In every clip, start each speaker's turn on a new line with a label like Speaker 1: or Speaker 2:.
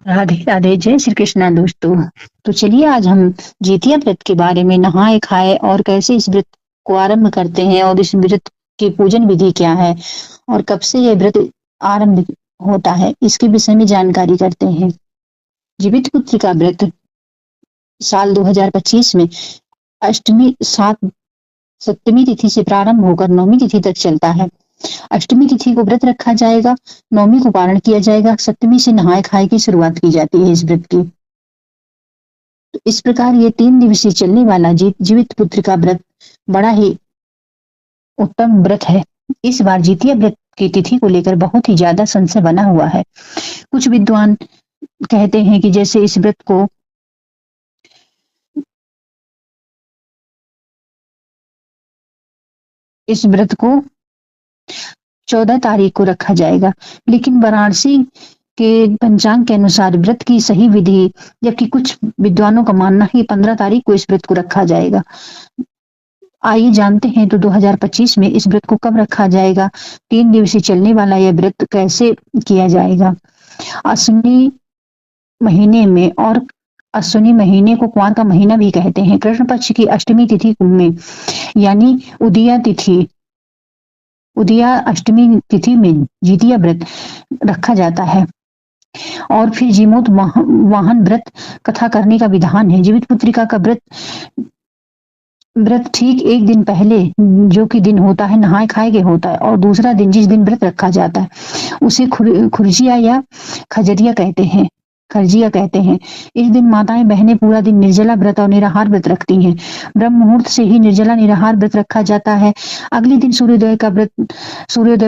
Speaker 1: राधे राधे, जय श्री कृष्णा दोस्तों। तो चलिए आज हम जितिया व्रत के बारे में नहाए खाए और कैसे इस व्रत को आरंभ करते हैं और इस व्रत की पूजन विधि क्या है और कब से यह व्रत आरंभ होता है, इसके विषय में जानकारी करते हैं। जीवित पुत्र का व्रत साल 2025 में अष्टमी सात सप्तमी तिथि से प्रारंभ होकर नौमी तिथि तक चलता है। अष्टमी तिथि को व्रत रखा जाएगा, नौमी को पारण किया जाएगा, सप्तमी से नहाए खाए की शुरुआत की जाती है इस व्रत की। तो इस प्रकार ये 3 दिवसीय चलने वाला जीवित पुत्र का व्रत बड़ा ही उत्तम व्रत है। इस बार जितिया व्रत की तिथि को लेकर बहुत ही ज्यादा संशय बना हुआ है। कुछ विद्वान कहते हैं कि जैसे इस व्रत को 14 तारीख को रखा जाएगा, लेकिन वाराणसी के पंचांग के अनुसार व्रत की सही विधि, जबकि कुछ विद्वानों का मानना है कि 15 तारीख को इस व्रत को रखा जाएगा। आइए जानते हैं तो 2025 में इस व्रत को कब रखा जाएगा, 3 दिवसीय चलने वाला यह व्रत कैसे किया जाएगा। अश्विनी महीने में, और अश्विनी महीने को कुंवार का महीना भी कहते हैं, कृष्ण पक्ष की अष्टमी तिथि में यानी उदिया अष्टमी तिथि में जितिया व्रत रखा जाता है। और फिर जीमूत वाहन व्रत कथा करने का विधान है। जीवित पुत्रिका का व्रत ठीक एक दिन पहले, जो कि दिन होता है नहाए खाए के होता है, और दूसरा दिन जिस दिन व्रत रखा जाता है उसे खुर्जिया या खजरिया कहते हैं खरजिया कहते हैं। इस दिन माताएं बहनें पूरा दिन निर्जला व्रत और निराहार व्रत रखती हैं। ब्रह्म मुहूर्त से ही निर्जला निराहार व्रत रखा जाता है। अगले दिन सूर्योदय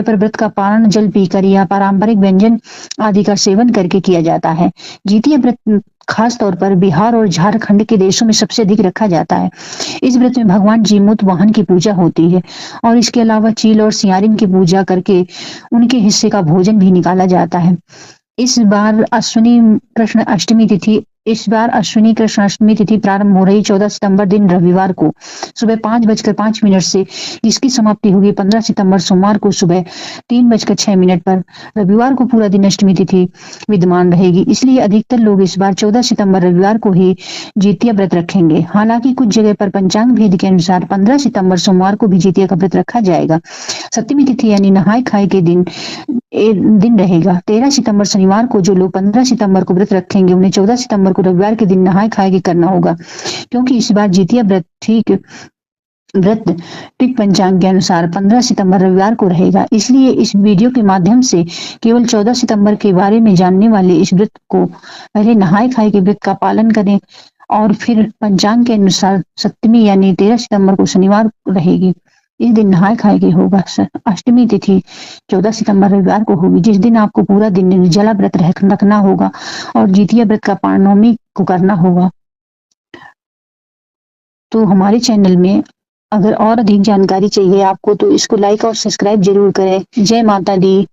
Speaker 1: पर व्रत का पारण जल पीकर या पारंपरिक व्यंजन आदि का सेवन करके किया जाता है। जितिया व्रत खास तौर पर बिहार और झारखंड के देशों में सबसे अधिक रखा जाता है। इस व्रत में भगवान जीमूत वाहन की पूजा होती है और इसके अलावा चील और सियारिन की पूजा करके उनके हिस्से का भोजन भी निकाला जाता है। इस बार अश्विनी कृष्ण अष्टमी तिथि प्रारंभ हो रही 14 सितंबर दिन रविवार को सुबह 5:05 से, जिसकी समाप्ति होगी 15 सितंबर सोमवार को सुबह 3:06 पर। रविवार को पूरा दिन अष्टमी तिथि विद्यमान रहेगी, इसलिए अधिकतर लोग इस बार 14 सितंबर रविवार को ही जितिया व्रत रखेंगे। हालांकि कुछ जगह पर पंचांग भेद के अनुसार 15 सितंबर सोमवार को भी जितिया का व्रत रखा जाएगा। सप्तमी तिथि यानी नहाए खाए के दिन रहेगा। 13 सितंबर शनिवार को जो लोग 15 सितंबर को व्रत रखेंगे उन्हें 14 सितंबर को रविवार के दिन नहाए खाए के करना होगा, क्योंकि इस बार जितिया व्रत ठीक पंचांग के अनुसार 15 सितंबर रविवार को रहेगा। इसलिए इस वीडियो के माध्यम से केवल 14 सितंबर के बारे में जानने वाले इस व्रत को पहले नहाए खाए के व्रत का पालन करें और फिर पंचांग के अनुसार सप्तमी यानी 13 सितंबर को शनिवार रहेगी, इस दिन नहाए खाए के होगा। अष्टमी तिथि 14 सितंबर रविवार को होगी, जिस दिन आपको पूरा दिन निर्जला व्रत रखना होगा और जितिया व्रत का पारण नौमी को करना होगा। तो हमारे चैनल में अगर और अधिक जानकारी चाहिए आपको तो इसको लाइक और सब्सक्राइब जरूर करें। जय माता दी।